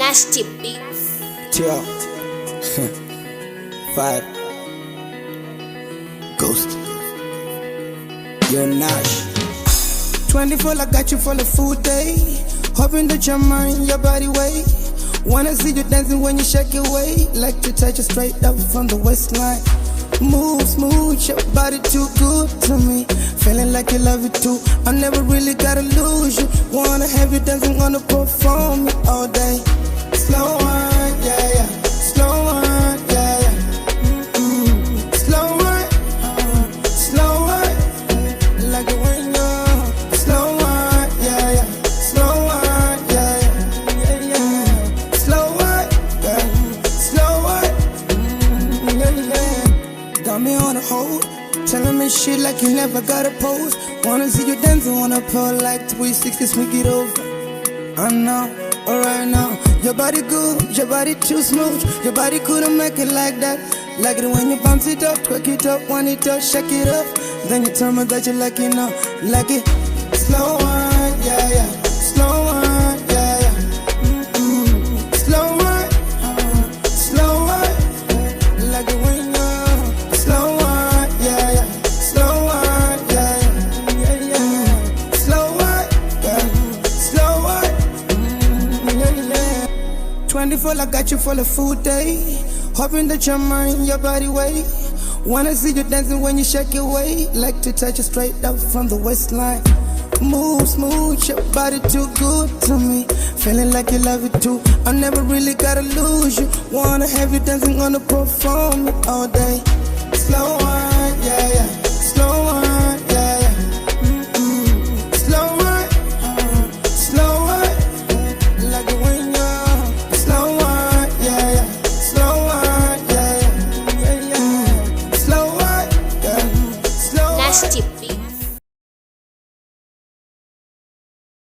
Nasty beats. Tell. 5 Ghost. Yo, Nash. 24, I got you for the full day. Hoping that your mind, your body weight. Wanna see you dancing when you shake your weight. Like to touch you straight up from the waistline. Move smooth, your body too good to me. Feeling like you love it too. I never really gotta lose you. Wanna have you dancing on the perform all day. Slow one, yeah, yeah. Slow one, yeah, yeah. Slow one, slow one. Like it when you're slow one, yeah, yeah. Slow one, yeah, yeah, yeah. Slow one, yeah. Slow one, yeah, yeah. Got me on a hold, telling me shit like you never got a pose. Wanna see you dancing, wanna pull like 360, swing it over. I know, alright now. Your body good, your body too smooth. Your body couldn't make it like that. Like it when you bounce it up, twerk it up, wind it up, shake it up. Then you tell me that you like it now, like it. Slow one, yeah, yeah. Slow one, yeah, yeah. Slow one, slow one. Like it when you're slow one, yeah, yeah. Slow one, yeah, yeah, yeah. Slow one, yeah. Slow one, yeah, yeah. 24, I got you for the full day. Hoping that your mind, your body weight. Wanna see you dancing when you shake your weight. Like to touch you straight up from the waistline. Move smooth, your body too good to me. Feeling like you love it too. I never really gotta lose you. Wanna have you dancing on the perform all day. Slow one, yeah, yeah.